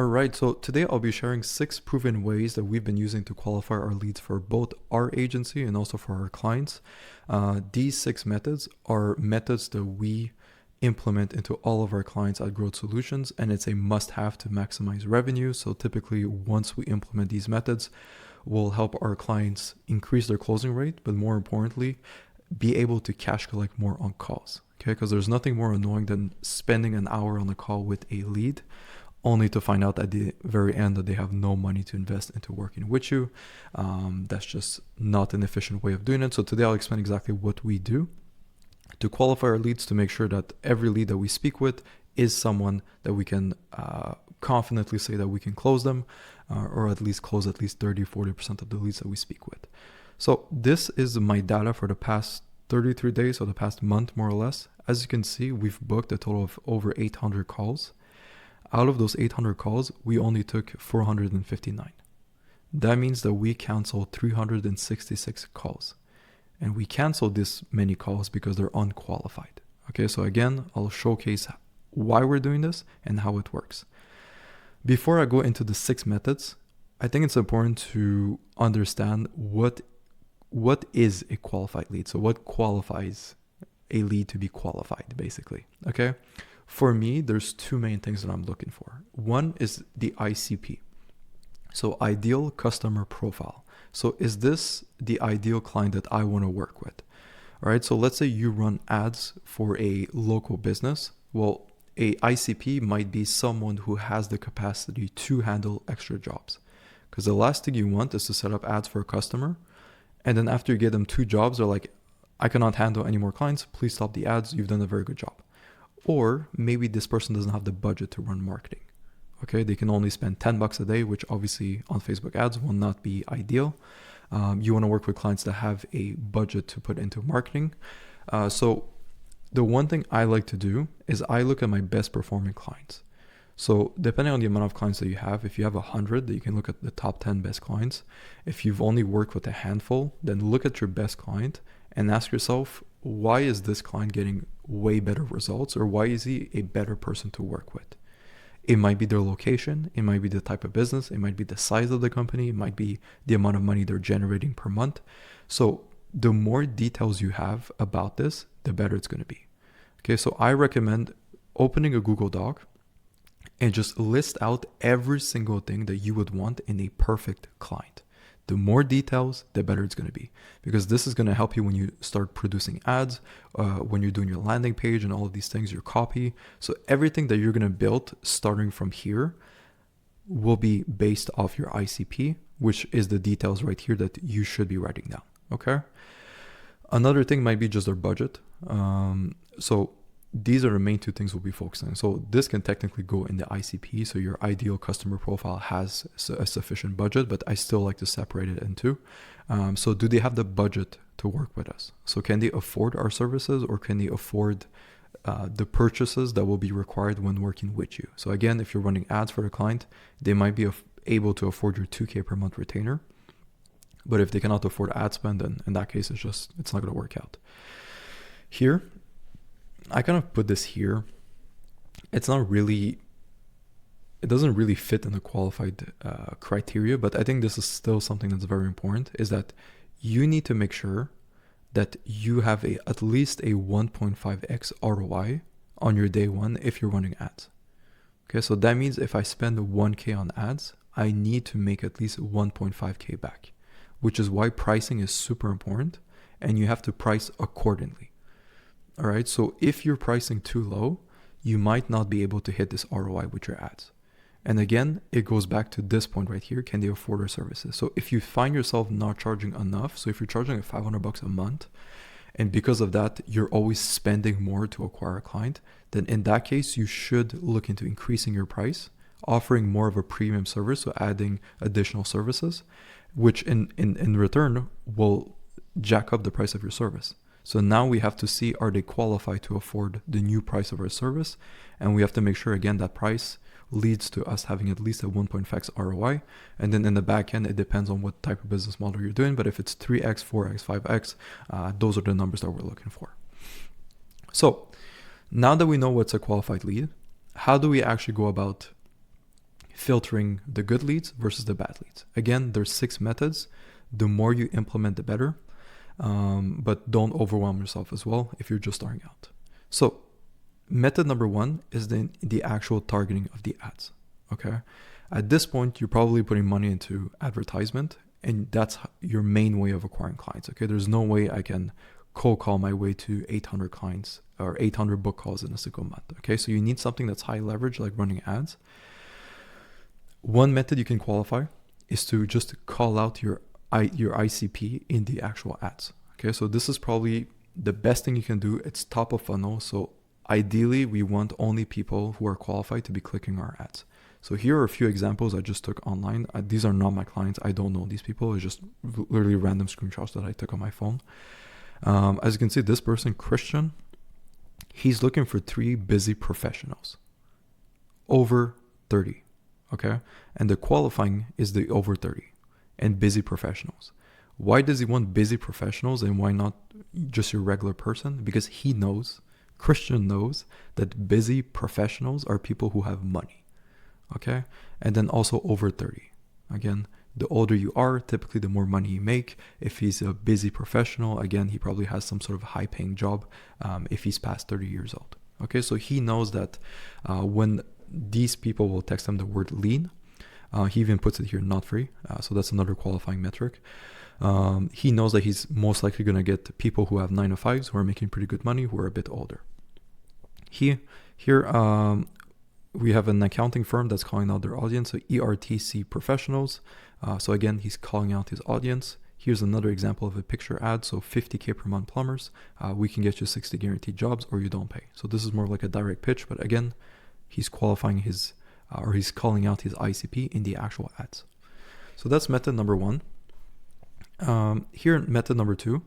All right, so today I'll be sharing 6 proven ways that we've been using to qualify our leads for both our agency and also for our clients. These 6 methods are methods that we implement into all of our clients at Growth Solutions, and it's a must-have to maximize revenue. So typically, once we implement these methods, we'll help our clients increase their closing rate, but more importantly, be able to cash collect more on calls. Okay, because there's nothing more annoying than spending an hour on a call with a lead only to find out at the very end that they have no money to invest into working with you. That's just not an efficient way of doing it. So today I'll explain exactly what we do to qualify our leads, to make sure that every lead that we speak with is someone that we can confidently say that we can close them, or at least close at least 30-40% of the leads that we speak with. So this is my data for the past 33 days, or the past month more or less. As you can see, we've booked a total of over 800 calls. Out of those 800 calls, we only took 459. That means that we canceled 366 calls. And we canceled this many calls because they're unqualified. Okay, so again, I'll showcase why we're doing this and how it works. Before I go into the 6 methods, I think it's important to understand what is a qualified lead. So what qualifies a lead to be qualified, basically, okay? For me, there's 2 main things that I'm looking for. One is the ICP. So ideal customer profile. So is this the ideal client that I want to work with? All right, so let's say you run ads for a local business. Well, a ICP might be someone who has the capacity to handle extra jobs. Because the last thing you want is to set up ads for a customer, and then after you get them 2 jobs, they're like, I cannot handle any more clients. Please stop the ads. You've done a very good job. Or maybe this person doesn't have the budget to run marketing. Okay, they can only spend $10 a day, which obviously on Facebook ads will not be ideal. You want to work with clients that have a budget to put into marketing. So the one thing I like to do is I look at my best performing clients. So depending on the amount of clients that you have, if you have 100, you can look at the top 10 best clients. If you've only worked with a handful, then look at your best client and ask yourself, why is this client getting way better results, or why is he a better person to work with? It might be their location, it might be the type of business, it might be the size of the company, it might be the amount of money they're generating per month. So the more details you have about this, the better it's going to be. Okay, so I recommend opening a Google Doc and just list out every single thing that you would want in a perfect client. The more details, the better it's going to be, because this is going to help you when you start producing ads, when you're doing your landing page and all of these things, your copy. So everything that you're going to build starting from here will be based off your ICP, which is the details right here that you should be writing down. Okay. Another thing might be just their budget. So these are the main 2 things we'll be focusing on. So this can technically go in the ICP. So your ideal customer profile has a sufficient budget, but I still like to separate it into. So do they have the budget to work with us? So can they afford our services, or can they afford the purchases that will be required when working with you? So again, if you're running ads for a client, they might be able to afford your $2,000 per month retainer. But if they cannot afford ad spend, then in that case, it's not going to work out. Here, I kind of put this here. It doesn't really fit in the qualified criteria, but I think this is still something that's very important, is that you need to make sure that you have at least a 1.5x ROI on your day one if you're running ads. Okay, so that means if I spend $1,000 on ads, I need to make at least $1.5K back, which is why pricing is super important, and you have to price accordingly. All right, so if you're pricing too low, you might not be able to hit this ROI with your ads. And again, it goes back to this point right here. Can they afford our services? So if you find yourself not charging enough, so if you're charging $500 a month, and because of that, you're always spending more to acquire a client, then in that case, you should look into increasing your price, offering more of a premium service, so adding additional services, which in return will jack up the price of your service. So now we have to see, are they qualified to afford the new price of our service? And we have to make sure, again, that price leads to us having at least a 1.5x ROI. And then in the back end, it depends on what type of business model you're doing. But if it's 3x, 4x, 5x, those are the numbers that we're looking for. So now that we know what's a qualified lead, how do we actually go about filtering the good leads versus the bad leads. Again, there's 6 methods. The more you implement, the better. But don't overwhelm yourself as well if you're just starting out. So method number 1 is the actual targeting of the ads. Okay. At this point, you're probably putting money into advertisement, and that's your main way of acquiring clients. Okay. There's no way I can cold call my way to 800 clients or 800 book calls in a single month. Okay. So you need something that's high leverage, like running ads. One method you can qualify is to just call out your ICP in the actual ads. Okay. So this is probably the best thing you can do. It's top of funnel. So ideally, we want only people who are qualified to be clicking our ads. So here are a few examples I just took online. These are not my clients. I don't know these people. It's just literally random screenshots that I took on my phone. As you can see, this person, Christian, he's looking for 3 busy professionals. Over 30, okay? And the qualifying is the over 30 and busy professionals. Why does he want busy professionals and why not just your regular person? Because Christian knows that busy professionals are people who have money. Okay. And then also over 30. Again, the older you are, typically the more money you make. If he's a busy professional, again, he probably has some sort of high paying job if he's past 30 years old. Okay. So he knows that when these people will text him the word lean, he even puts it here, not free. So that's another qualifying metric. He knows that he's most likely going to get people who have 9 to 5s who are making pretty good money, who are a bit older. Here, we have an accounting firm that's calling out their audience, so ERTC professionals. So again, he's calling out his audience. Here's another example of a picture ad. So 50K per month plumbers. We can get you 60 guaranteed jobs or you don't pay. So this is more like a direct pitch, but again, he's qualifying he's calling out his ICP in the actual ads. So that's method number 1. Here, method number 2.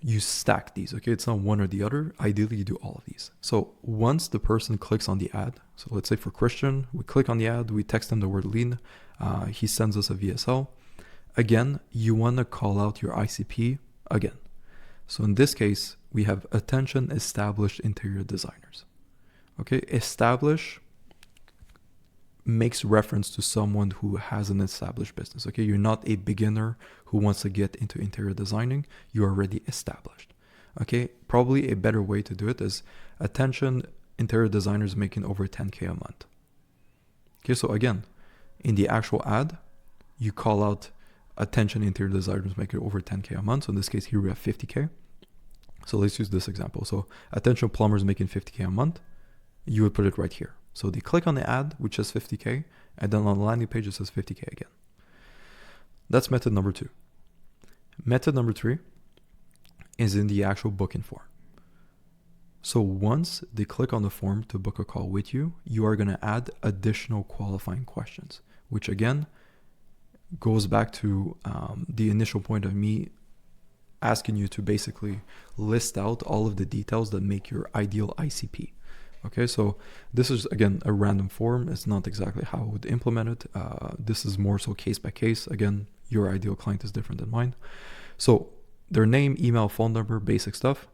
You stack these, okay? It's not one or the other. Ideally, you do all of these. So once the person clicks on the ad, so let's say for Christian, we click on the ad, we text him the word lean, he sends us a VSL. Again, you want to call out your ICP again. So in this case, we have attention established interior designers. Okay, establish makes reference to someone who has an established business. Okay, you're not a beginner who wants to get into interior designing. You're already established. Okay, probably a better way to do it is attention interior designers making over 10K a month. Okay, so again, in the actual ad, you call out attention interior designers making over 10K a month. So in this case, here we have 50K. So let's use this example. So attention plumbers making 50K a month. You would put it right here. So they click on the ad, which says 50K, and then on the landing page, it says 50K again. That's method number 2. Method number 3 is in the actual booking form. So once they click on the form to book a call with you, you are going to add additional qualifying questions, which again goes back to the initial point of me asking you to basically list out all of the details that make your ideal ICP. Okay, so this is, again, a random form. It's not exactly how I would implement it. This is more so case by case. Again, your ideal client is different than mine. So their name, email, phone number, basic stuff.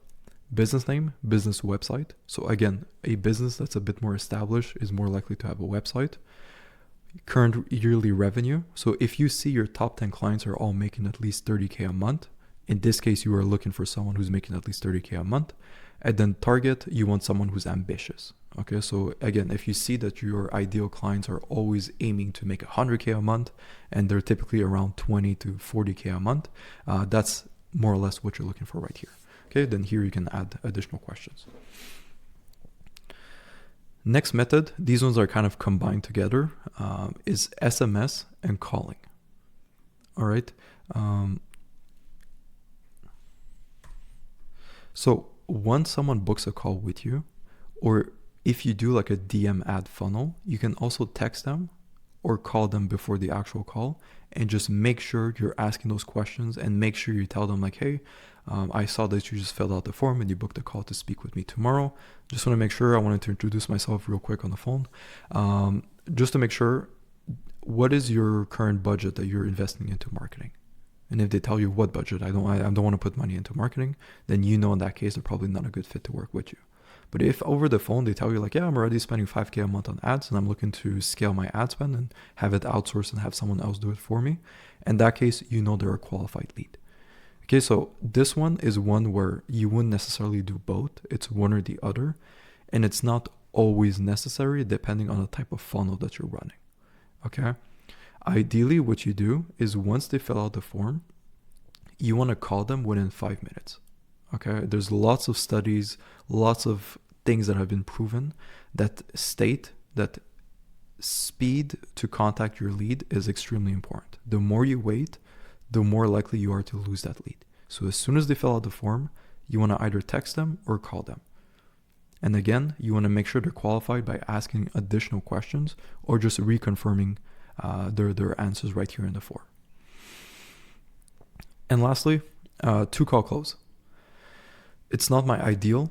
Business name, business website. So again, a business that's a bit more established is more likely to have a website. Current yearly revenue. So if you see your top 10 clients are all making at least 30K a month, in this case, you are looking for someone who's making at least 30K a month. And then target, you want someone who's ambitious. Okay, so again, if you see that your ideal clients are always aiming to make 100K a month and they're typically around 20 to 40K a month, that's more or less what you're looking for right here. Okay, then here you can add additional questions. Next method, these ones are kind of combined together, is SMS and calling. All right. So once someone books a call with you, or if you do like a DM ad funnel, you can also text them or call them before the actual call and just make sure you're asking those questions and make sure you tell them like, hey, I saw that you just filled out the form and you booked a call to speak with me tomorrow. Just want to make sure, I wanted to introduce myself real quick on the phone. Just to make sure, what is your current budget that you're investing into marketing? And if they tell you what budget, I don't want to put money into marketing, then you know in that case they're probably not a good fit to work with you. But if over the phone they tell you like, yeah, I'm already spending 5K a month on ads and I'm looking to scale my ad spend and have it outsourced and have someone else do it for me, in that case, you know they're a qualified lead. Okay, so this one is one where you wouldn't necessarily do both. It's one or the other. And it's not always necessary depending on the type of funnel that you're running. Okay? Ideally, what you do is once they fill out the form, you want to call them within 5 minutes. Okay? There's lots of studies, lots of things that have been proven that state that speed to contact your lead is extremely important. The more you wait, the more likely you are to lose that lead. So as soon as they fill out the form, you want to either text them or call them. And again, you want to make sure they're qualified by asking additional questions or just reconfirming their answers right here in the form. And lastly, 2-call close. It's not my ideal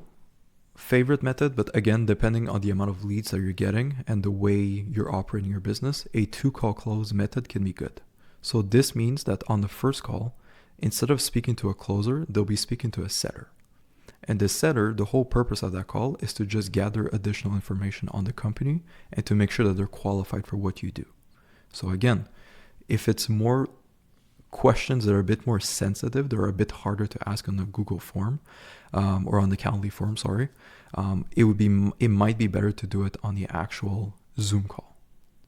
favorite method, but again, depending on the amount of leads that you're getting and the way you're operating your business, a 2-call close method can be good. So this means that on the first call, instead of speaking to a closer, they'll be speaking to a setter. And the setter, the whole purpose of that call is to just gather additional information on the company and to make sure that they're qualified for what you do. So again, if it's more questions that are a bit more sensitive, they're a bit harder to ask on the Google form or on the Calendly form, it might be better to do it on the actual Zoom call.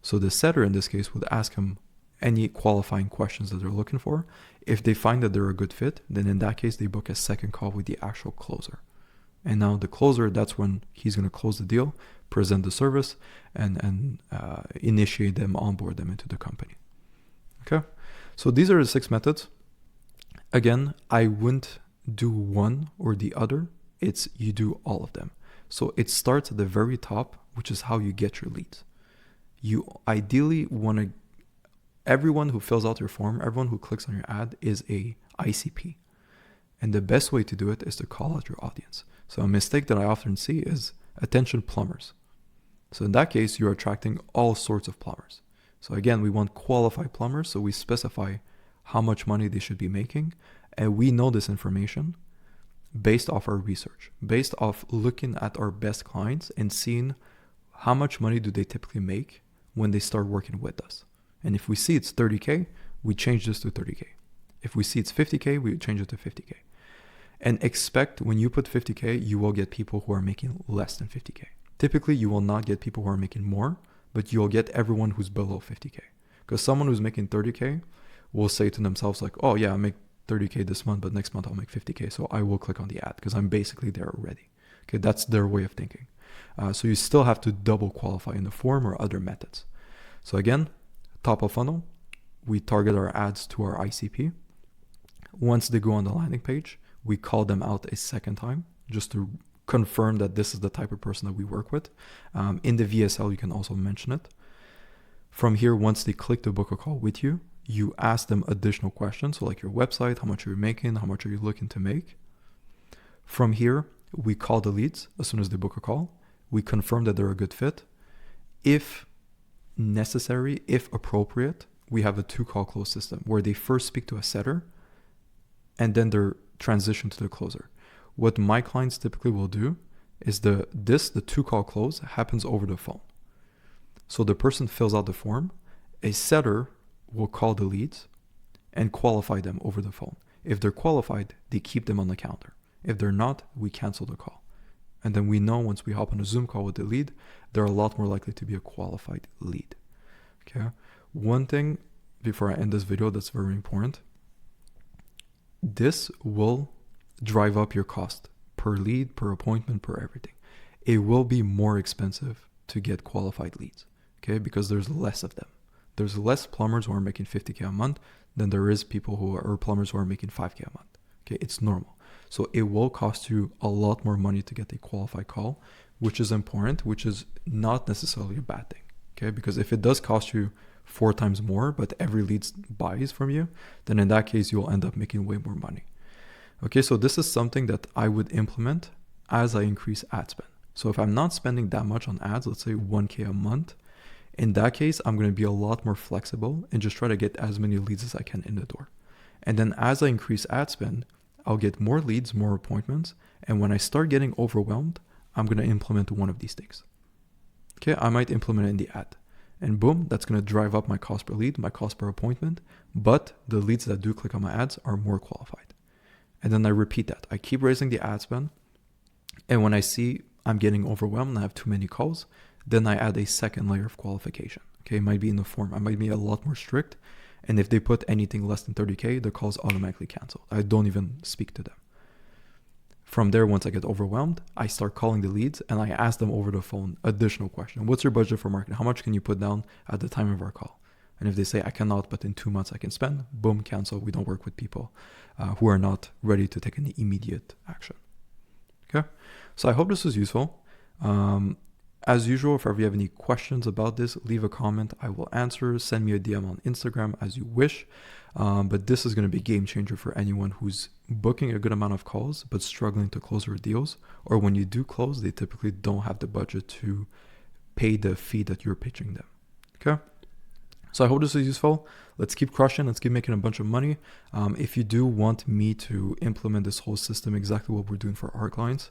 So the setter in this case would ask him any qualifying questions that they're looking for. If they find that they're a good fit, then in that case, they book a second call with the actual closer. And now the closer, that's when he's going to close the deal, present the service, and initiate them, onboard them into the company. Okay? So these are the 6 methods. Again, I wouldn't do one or the other. It's you do all of them. So it starts at the very top, which is how you get your leads. You ideally want to everyone who fills out your form, everyone who clicks on your ad is a ICP. And the best way to do it is to call out your audience. So a mistake that I often see is attention plumbers. So in that case, you're attracting all sorts of plumbers. So again, we want qualified plumbers. So we specify how much money they should be making. And we know this information based off our research, based off looking at our best clients and seeing how much money do they typically make when they start working with us. And if we see it's 30K, we change this to 30K. If we see it's 50K, we change it to 50K. And expect when you put 50K, you will get people who are making less than 50K. Typically, you will not get people who are making more, but you'll get everyone who's below 50K. Because someone who's making 30K will say to themselves like, oh yeah, I make 30K this month, but next month I'll make 50K. So I will click on the ad because I'm basically there already. Okay, that's their way of thinking. So you still have to double qualify in the form or other methods. So again, top of funnel, we target our ads to our ICP. Once they go on the landing page, we call them out a second time just to confirm that this is the type of person that we work with. In the VSL, you can also mention it. From here, once they click to book a call with you, you ask them additional questions. So like your website, how much are you making? How much are you looking to make? From here, we call the leads as soon as they book a call. We confirm that they're a good fit. If necessary, if appropriate, we have a 2-call close system where they first speak to a setter and then they're transition to the closer. What my clients typically will do is the 2-call close happens over the phone. So the person fills out the form, a setter will call the leads and qualify them over the phone. If they're qualified, they keep them on the counter. If they're not, we cancel the call. And then we know once we hop on a Zoom call with the lead, they're a lot more likely to be a qualified lead. Okay. One thing before I end this video that's very important. This will drive up your cost per lead, per appointment, per everything. It will be more expensive to get qualified leads. Okay. Because there's less of them. There's less plumbers who are making 50K a month than there is people or plumbers who are making 5K a month. Okay. It's normal. So it will cost you a lot more money to get a qualified call, which is important, which is not necessarily a bad thing. Okay. Because if it does cost you 4 times more, but every lead buys from you, then in that case, you'll end up making way more money. Okay. So this is something that I would implement as I increase ad spend. So if I'm not spending that much on ads, let's say 1K a month, in that case, I'm going to be a lot more flexible and just try to get as many leads as I can in the door. And then as I increase ad spend, I'll get more leads, more appointments. And when I start getting overwhelmed, I'm going to implement one of these things. Okay, I might implement it in the ad. And boom, that's going to drive up my cost per lead, my cost per appointment. But the leads that do click on my ads are more qualified. And then I repeat that. I keep raising the ad spend. And when I see I'm getting overwhelmed and I have too many calls, then I add a second layer of qualification. Okay, it might be in the form. I might be a lot more strict. And if they put anything less than 30K, the call's automatically canceled. I don't even speak to them. From there, once I get overwhelmed, I start calling the leads and I ask them over the phone additional question. What's your budget for marketing? How much can you put down at the time of our call? And if they say, I cannot, but in 2 months I can spend, boom, cancel. We don't work with people who are not ready to take any immediate action. Okay, so I hope this was useful. As usual, if ever you have any questions about this, leave a comment. I will answer. Send me a DM on Instagram as you wish. But this is going to be a game changer for anyone who's booking a good amount of calls but struggling to close their deals. Or when you do close, they typically don't have the budget to pay the fee that you're pitching them. Okay? So I hope this is useful. Let's keep crushing. Let's keep making a bunch of money. If you do want me to implement this whole system, exactly what we're doing for our clients,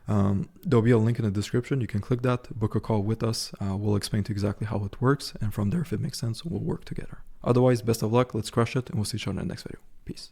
there'll be a link in the description. You can click that, book a call with us. We'll explain to you exactly how it works. And from there, if it makes sense, we'll work together. Otherwise, best of luck. Let's crush it. And we'll see each other in the next video. Peace.